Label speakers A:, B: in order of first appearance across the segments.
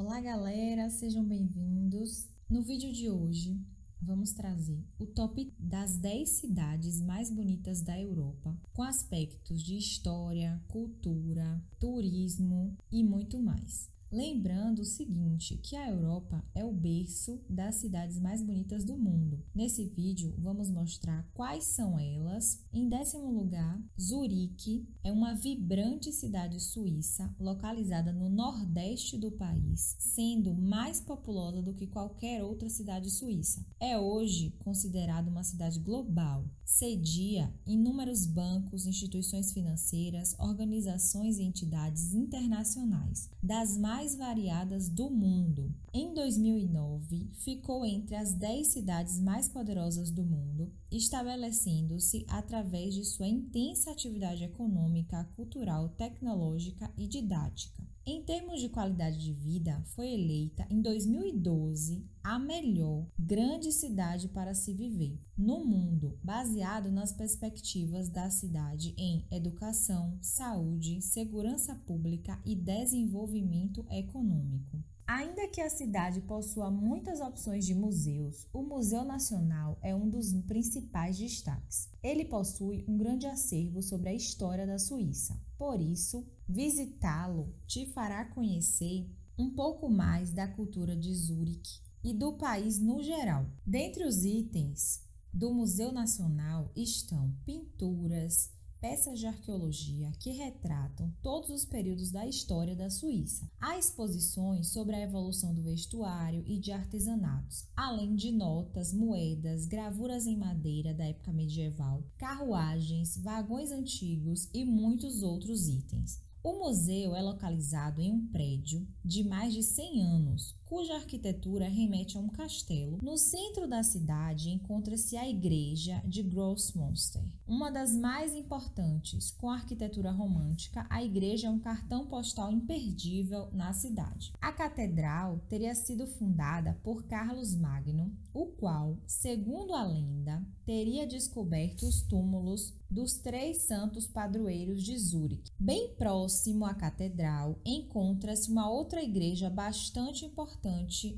A: Olá galera, sejam bem-vindos. No vídeo de hoje vamos trazer o top das 10 cidades mais bonitas da Europa, com aspectos de história, cultura, turismo e muito mais. Lembrando o seguinte, que a Europa é o berço das cidades mais bonitas do mundo. Nesse vídeo vamos mostrar quais são elas. Em 10º lugar, Zurique é uma vibrante cidade suíça localizada no nordeste do país, sendo mais populosa do que qualquer outra cidade suíça. É hoje considerada uma cidade global, cedia inúmeros bancos, instituições financeiras, organizações e entidades internacionais, das mais variadas do mundo. Em 2009, ficou entre as 10 cidades mais poderosas do mundo, estabelecendo-se através de sua intensa atividade econômica, cultural, tecnológica e didática. Em termos de qualidade de vida, foi eleita em 2012 a melhor grande cidade para se viver no mundo, baseado nas perspectivas da cidade em educação, saúde, segurança pública e desenvolvimento econômico. Ainda que a cidade possua muitas opções de museus, o Museu Nacional é um dos principais destaques. Ele possui um grande acervo sobre a história da Suíça. Por isso, visitá-lo te fará conhecer um pouco mais da cultura de Zurique e do país no geral. Dentre os itens do Museu Nacional estão pinturas, peças de arqueologia que retratam todos os períodos da história da Suíça. Há exposições sobre a evolução do vestuário e de artesanatos, além de notas, moedas, gravuras em madeira da época medieval, carruagens, vagões antigos e muitos outros itens. O museu é localizado em um prédio de mais de 100 anos, cuja arquitetura remete a um castelo. No centro da cidade encontra-se a igreja de Grossmünster, uma das mais importantes. Com arquitetura romântica, a igreja é um cartão postal imperdível na cidade. A catedral teria sido fundada por Carlos Magno, o qual, segundo a lenda, teria descoberto os túmulos dos 3 santos padroeiros de Zurique. Bem próximo à catedral encontra-se uma outra igreja bastante importante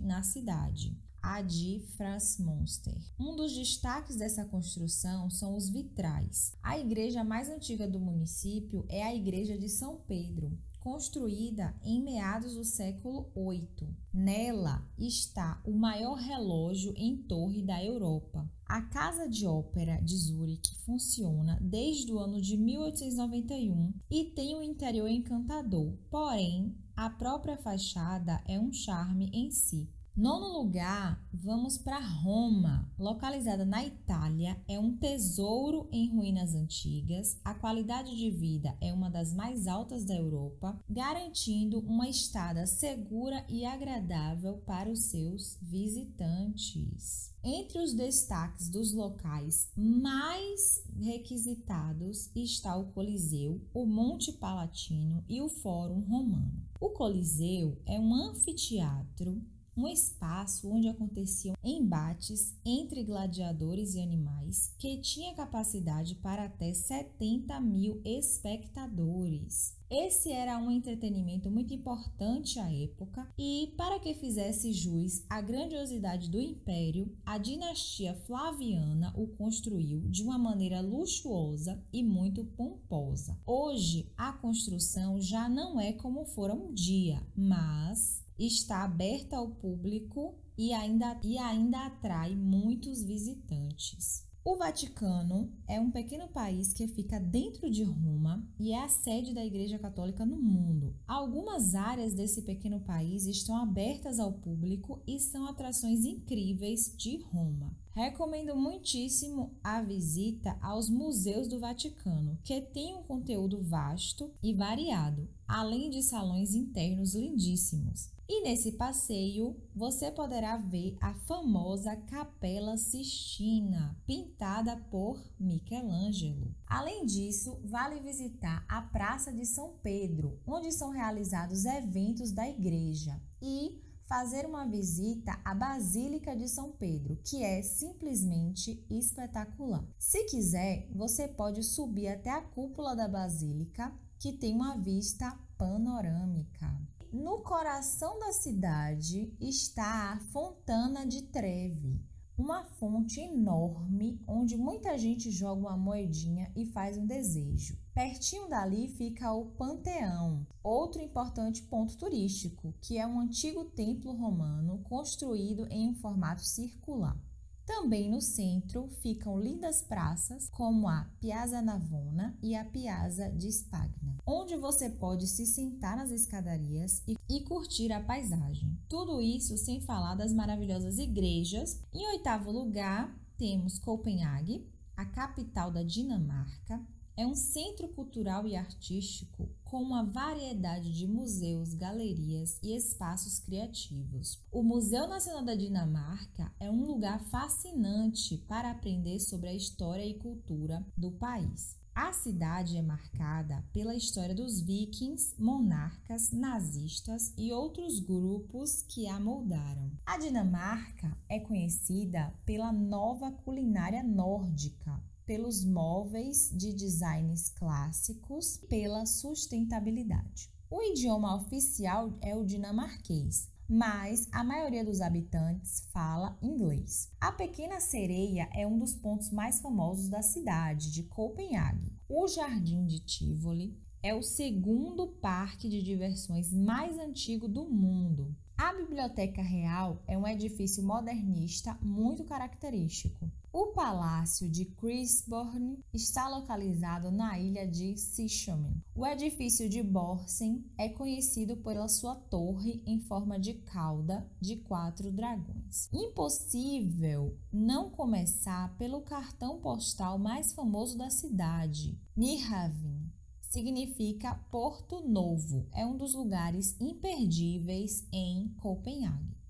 A: na cidade, a de Franz Münster. Um dos destaques dessa construção são os vitrais. A igreja mais antiga do município é a igreja de São Pedro, construída em meados do século VIII. Nela está o maior relógio em torre da Europa. A Casa de Ópera de Zurique funciona desde o ano de 1891 e tem um interior encantador, porém, a própria fachada é um charme em si. Nono lugar, vamos para Roma, localizada na Itália, é um tesouro em ruínas antigas. A qualidade de vida é uma das mais altas da Europa, garantindo uma estada segura e agradável para os seus visitantes. Entre os destaques dos locais mais requisitados está o Coliseu, o Monte Palatino e o Fórum Romano. O Coliseu é um anfiteatro, um espaço onde aconteciam embates entre gladiadores e animais, que tinha capacidade para até 70 mil espectadores. Esse era um entretenimento muito importante à época e, para que fizesse jus à grandiosidade do império, a dinastia Flaviana o construiu de uma maneira luxuosa e muito pomposa. Hoje, a construção já não é como fora um dia, mas está aberta ao público e ainda atrai muitos visitantes. O Vaticano é um pequeno país que fica dentro de Roma e é a sede da Igreja Católica no mundo. Algumas áreas desse pequeno país estão abertas ao público e são atrações incríveis de Roma. Recomendo muitíssimo a visita aos museus do Vaticano, que tem um conteúdo vasto e variado, além de salões internos lindíssimos. E nesse passeio, você poderá ver a famosa Capela Sistina, pintada por Michelangelo. Além disso, vale visitar a Praça de São Pedro, onde são realizados eventos da igreja, e fazer uma visita à Basílica de São Pedro, que é simplesmente espetacular. Se quiser, você pode subir até a cúpula da Basílica, que tem uma vista panorâmica. no coração da cidade está a Fontana di Trevi, uma fonte enorme onde muita gente joga uma moedinha e faz um desejo. Pertinho dali fica o Panteão, outro importante ponto turístico, que é um antigo templo romano construído em um formato circular. Também no centro ficam lindas praças como a Piazza Navona e a Piazza di Spagna, onde você pode se sentar nas escadarias e curtir a paisagem. Tudo isso sem falar das maravilhosas igrejas. Em oitavo lugar, temos Copenhague, a capital da Dinamarca. É um centro cultural e artístico com uma variedade de museus, galerias e espaços criativos. O Museu Nacional da Dinamarca é um lugar fascinante para aprender sobre a história e cultura do país. A cidade é marcada pela história dos vikings, monarcas, nazistas e outros grupos que a moldaram. A Dinamarca é conhecida pela nova culinária nórdica, pelos móveis de designs clássicos e pela sustentabilidade. O idioma oficial é o dinamarquês, mas a maioria dos habitantes fala inglês. A Pequena Sereia é um dos pontos mais famosos da cidade de Copenhague. O Jardim de Tivoli é o segundo parque de diversões mais antigo do mundo. A Biblioteca Real é um edifício modernista muito característico. O Palácio de Christborn está localizado na ilha de Sishomen. O edifício de Borsen é conhecido pela sua torre em forma de cauda de 4 dragões. Impossível não começar pelo cartão postal mais famoso da cidade, Nyhavn. Significa Porto Novo. É um dos lugares imperdíveis em Copenhague.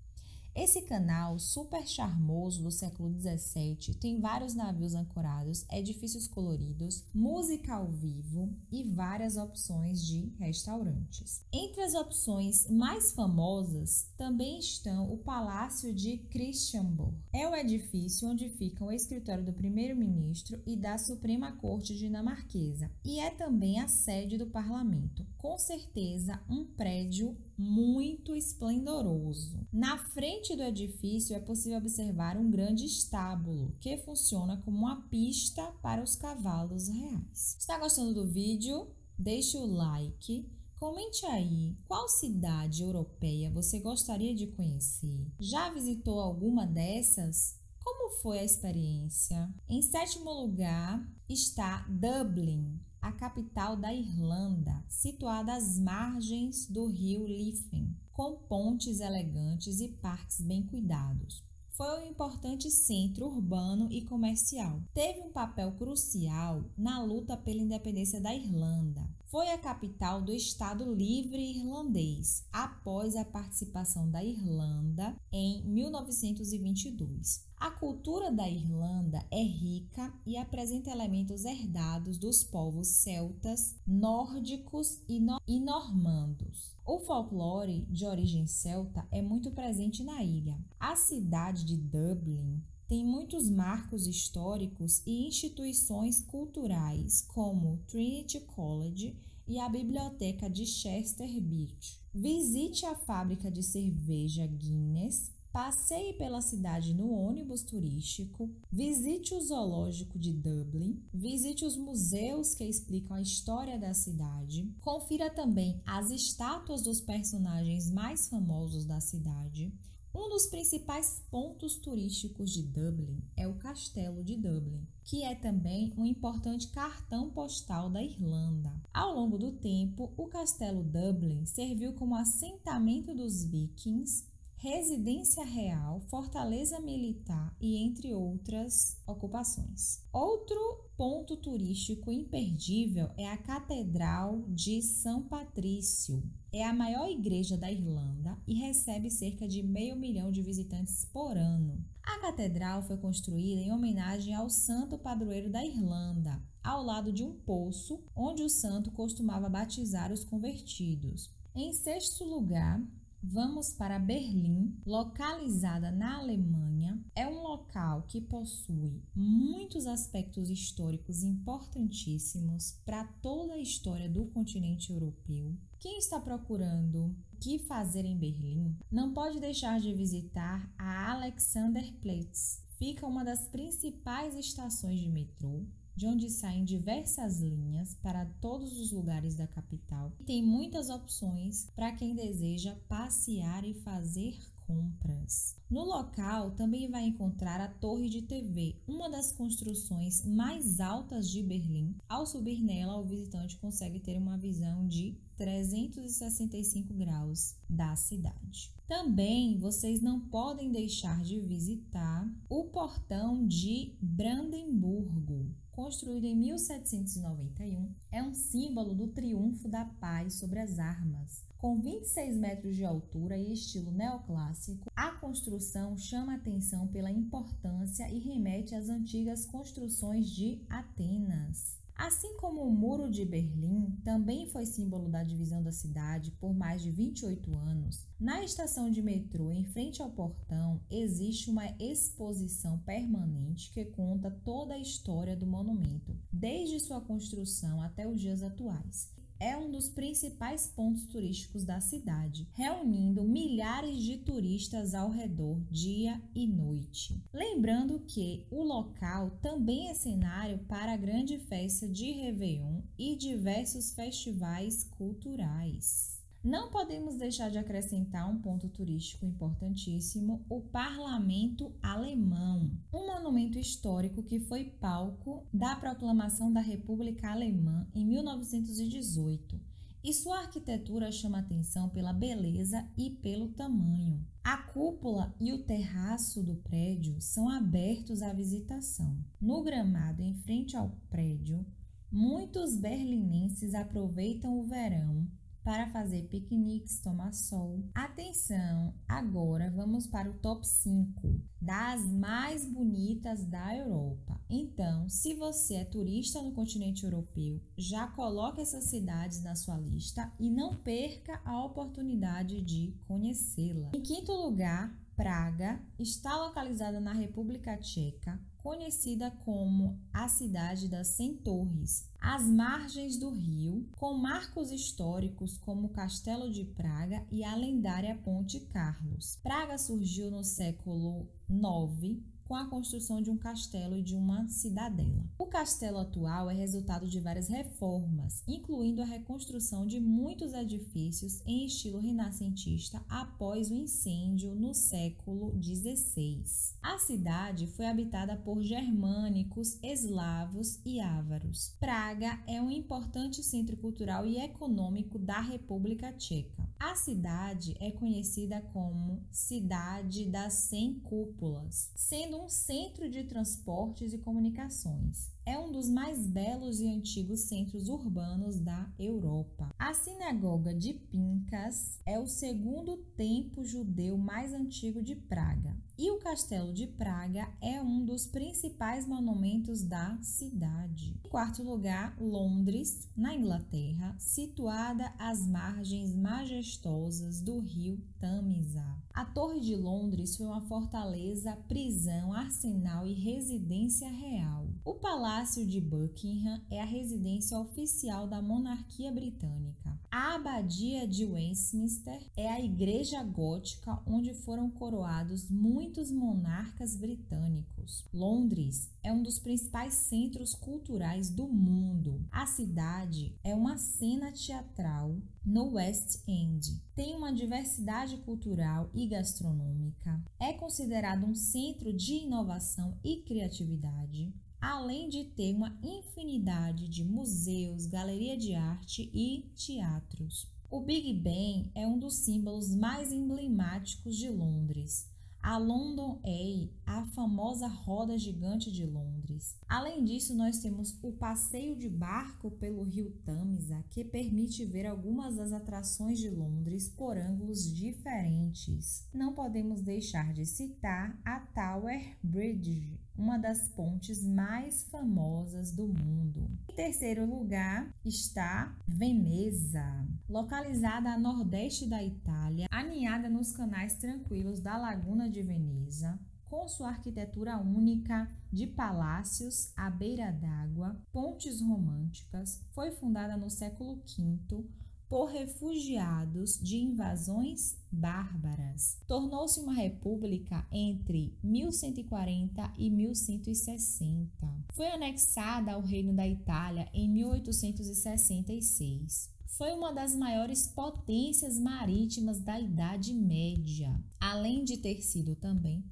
A: Esse canal super charmoso do século XVII tem vários navios ancorados, edifícios coloridos, música ao vivo e várias opções de restaurantes. Entre as opções mais famosas também estão o Palácio de Christiansborg. É o edifício onde fica o escritório do primeiro-ministro e da Suprema Corte dinamarquesa e é também a sede do parlamento. Com certeza um prédio muito esplendoroso. Na frente do edifício é possível observar um grande estábulo que funciona como uma pista para os cavalos reais. Está gostando do vídeo? Deixe o like, comente aí qual cidade europeia você gostaria de conhecer. Já visitou alguma dessas? Como foi a experiência? Em sétimo lugar está Dublin, a capital da Irlanda, situada às margens do rio Liffey, com pontes elegantes e parques bem cuidados. Foi um importante centro urbano e comercial. Teve um papel crucial na luta pela independência da Irlanda. Foi a capital do Estado Livre Irlandês, após a participação da Irlanda em 1922. A cultura da Irlanda é rica e apresenta elementos herdados dos povos celtas, nórdicos e normandos. O folclore de origem celta é muito presente na ilha. A cidade de Dublin tem muitos marcos históricos e instituições culturais, como Trinity College e a Biblioteca de Chester Beach. Visite a fábrica de cerveja Guinness, passeie pela cidade no ônibus turístico, visite o zoológico de Dublin, visite os museus que explicam a história da cidade, confira também as estátuas dos personagens mais famosos da cidade. Um dos principais pontos turísticos de Dublin é o Castelo de Dublin, que é também um importante cartão postal da Irlanda. Ao longo do tempo, o Castelo Dublin serviu como assentamento dos vikings, residência real, fortaleza militar e entre outras ocupações. Outro ponto turístico imperdível é a Catedral de São Patrício. É a maior igreja da Irlanda e recebe cerca de 500 mil de visitantes por ano. A catedral foi construída em homenagem ao santo padroeiro da Irlanda, ao lado de um poço onde o santo costumava batizar os convertidos. Em sexto lugar, vamos para Berlim, localizada na Alemanha. É um local que possui muitos aspectos históricos importantíssimos para toda a história do continente europeu. Quem está procurando o que fazer em Berlim não pode deixar de visitar a Alexanderplatz. Fica uma das principais estações de metrô, de onde saem diversas linhas para todos os lugares da capital. E tem muitas opções para quem deseja passear e fazer compras. No local também vai encontrar a Torre de TV, uma das construções mais altas de Berlim. Ao subir nela, o visitante consegue ter uma visão de 365 graus da cidade. Também vocês não podem deixar de visitar o Portão de Brandemburgo. Construído em 1791, é um símbolo do triunfo da paz sobre as armas. Com 26 metros de altura e estilo neoclássico, a construção chama atenção pela importância e remete às antigas construções de Atenas. Assim como o Muro de Berlim também foi símbolo da divisão da cidade por mais de 28 anos, na estação de metrô em frente ao portão existe uma exposição permanente que conta toda a história do monumento, desde sua construção até os dias atuais. É um dos principais pontos turísticos da cidade, reunindo milhares de turistas ao redor dia e noite. Lembrando que o local também é cenário para a grande festa de Réveillon e diversos festivais culturais. Não podemos deixar de acrescentar um ponto turístico importantíssimo, o Parlamento Alemão, um monumento histórico que foi palco da proclamação da República Alemã em 1918. E sua arquitetura chama atenção pela beleza e pelo tamanho. A cúpula e o terraço do prédio são abertos à visitação. No gramado em frente ao prédio, muitos berlinenses aproveitam o verão para fazer piqueniques, tomar sol. Atenção, agora vamos para o top 5 das mais bonitas da Europa. Então, se você é turista no continente europeu, já coloque essas cidades na sua lista e não perca a oportunidade de conhecê-la. Em quinto lugar, Praga está localizada na República Tcheca, conhecida como a cidade das 100 torres, às margens do rio, com marcos históricos como o Castelo de Praga e a lendária Ponte Carlos. Praga surgiu no século IX com a construção de um castelo e de uma cidadela. O castelo atual é resultado de várias reformas, incluindo a reconstrução de muitos edifícios em estilo renascentista após o incêndio no século XVI. A cidade foi habitada por germânicos, eslavos e ávaros. Praga é um importante centro cultural e econômico da República Tcheca. A cidade é conhecida como Cidade das 100 Cúpulas, sendo um centro de transportes e comunicações. É um dos mais belos e antigos centros urbanos da Europa. A Sinagoga de Pinkas é o segundo templo judeu mais antigo de Praga. E o Castelo de Praga é um dos principais monumentos da cidade. Em quarto lugar, Londres, na Inglaterra, situada às margens majestosas do rio Tamisa. A Torre de Londres foi uma fortaleza, prisão, arsenal e residência real. O Palácio de Buckingham é a residência oficial da monarquia britânica. A Abadia de Westminster é a igreja gótica onde foram coroados muitos monarcas britânicos. Londres é um dos principais centros culturais do mundo. A cidade é uma cena teatral no West End. Tem uma diversidade cultural e gastronômica. É considerado um centro de inovação e criatividade, além de ter uma infinidade de museus, galeria de arte e teatros. O Big Ben é um dos símbolos mais emblemáticos de Londres. A London Eye, a famosa roda gigante de Londres. Além disso, nós temos o passeio de barco pelo rio Tamisa, que permite ver algumas das atrações de Londres por ângulos diferentes. Não podemos deixar de citar a Tower Bridge, uma das pontes mais famosas do mundo. Em terceiro lugar está Veneza, localizada a nordeste da Itália, aninhada nos canais tranquilos da Laguna de Veneza, com sua arquitetura única de palácios à beira d'água, pontes românticas. Foi fundada no século V por refugiados de invasões bárbaras. Tornou-se uma república entre 1140 e 1160. Foi anexada ao Reino da Itália em 1866. Foi uma das maiores potências marítimas da Idade Média, além de ter sido também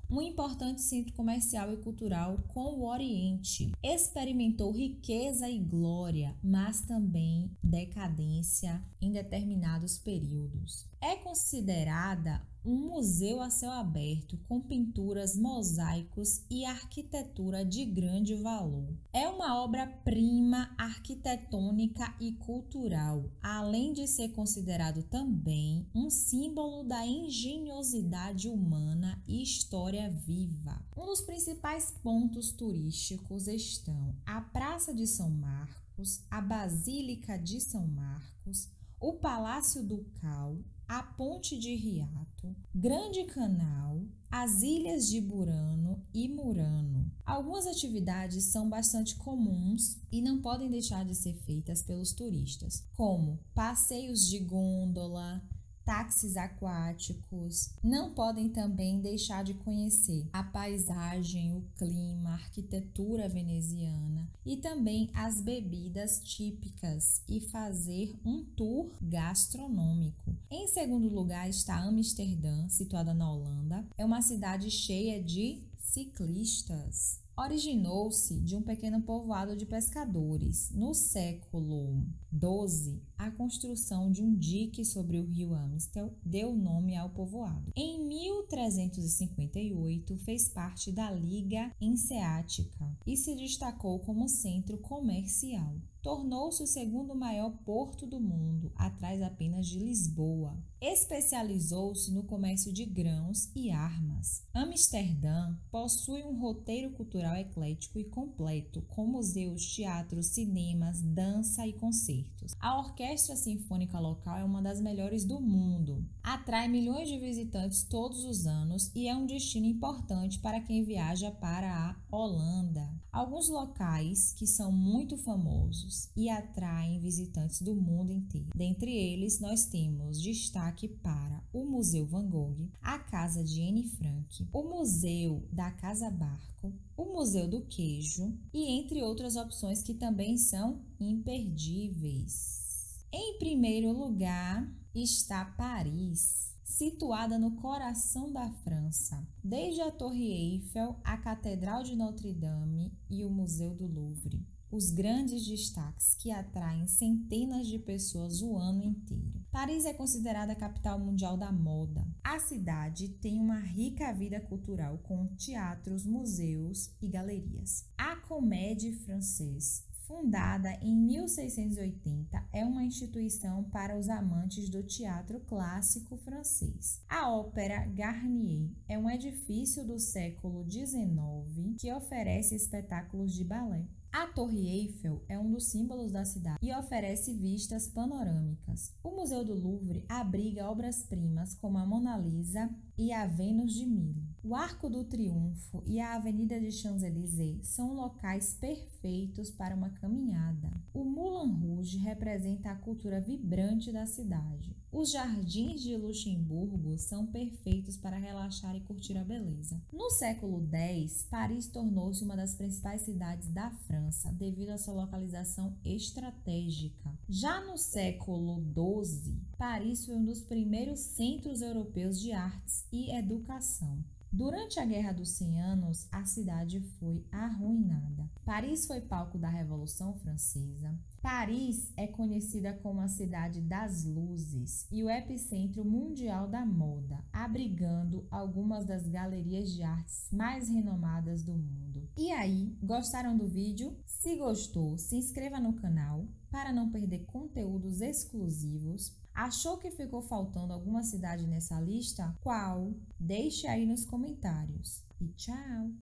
A: um importante centro comercial e cultural com o Oriente. Experimentou riqueza e glória, mas também decadência em determinados períodos. É considerada um museu a céu aberto com pinturas, mosaicos e arquitetura de grande valor. É uma obra-prima arquitetônica e cultural, além de ser considerado também um símbolo da engenhosidade humana e história viva. Um dos principais pontos turísticos estão a Praça de São Marcos, a Basílica de São Marcos, o Palácio Ducal, a Ponte de Riato, Grande Canal, as ilhas de Burano e Murano. Algumas atividades são bastante comuns e não podem deixar de ser feitas pelos turistas, como passeios de gôndola, táxis aquáticos. Não podem também deixar de conhecer a paisagem, o clima, a arquitetura veneziana e também as bebidas típicas e fazer um tour gastronômico. Em segundo lugar está Amsterdã, situada na Holanda. É uma cidade cheia de ciclistas. Originou-se de um pequeno povoado de pescadores. No século XII, a construção de um dique sobre o rio Amstel deu nome ao povoado. Em 1358, fez parte da Liga Hanseática e se destacou como centro comercial. Tornou-se o segundo maior porto do mundo, atrás apenas de Lisboa. Especializou-se no comércio de grãos e armas. Amsterdã possui um roteiro cultural eclético e completo, com museus, teatros, cinemas, dança e concertos. A orquestra sinfônica local é uma das melhores do mundo. Atrai milhões de visitantes todos os anos e é um destino importante para quem viaja para a Holanda. Alguns locais que são muito famosos e atraem visitantes do mundo inteiro. Dentre eles, nós temos destaque para o Museu Van Gogh, a Casa de Anne Frank, o Museu da Casa Barco, o Museu do Queijo e entre outras opções que também são imperdíveis. Em primeiro lugar está Paris, situada no coração da França, desde a Torre Eiffel, a Catedral de Notre-Dame e o Museu do Louvre. Os grandes destaques que atraem centenas de pessoas o ano inteiro. Paris é considerada a capital mundial da moda. A cidade tem uma rica vida cultural com teatros, museus e galerias. A Comédie Française, fundada em 1680, é uma instituição para os amantes do teatro clássico francês. A Ópera Garnier é um edifício do século XIX que oferece espetáculos de balé. A Torre Eiffel é um dos símbolos da cidade e oferece vistas panorâmicas. O Museu do Louvre abriga obras-primas como a Mona Lisa e a Vênus de Milo. O Arco do Triunfo e a Avenida de Champs-Élysées são locais perfeitos para uma caminhada. O Moulin Rouge representa a cultura vibrante da cidade. Os jardins de Luxemburgo são perfeitos para relaxar e curtir a beleza. No século X, Paris tornou-se uma das principais cidades da França devido à sua localização estratégica. Já no século XII, Paris foi um dos primeiros centros europeus de artes e educação. Durante a Guerra dos 100 Anos, a cidade foi arruinada. Paris foi palco da Revolução Francesa. Paris é conhecida como a cidade das luzes e o epicentro mundial da moda, abrigando algumas das galerias de artes mais renomadas do mundo. E aí, gostaram do vídeo? Se gostou, se inscreva no canal para não perder conteúdos exclusivos. Achou que ficou faltando alguma cidade nessa lista? Qual? Deixe aí nos comentários. E tchau!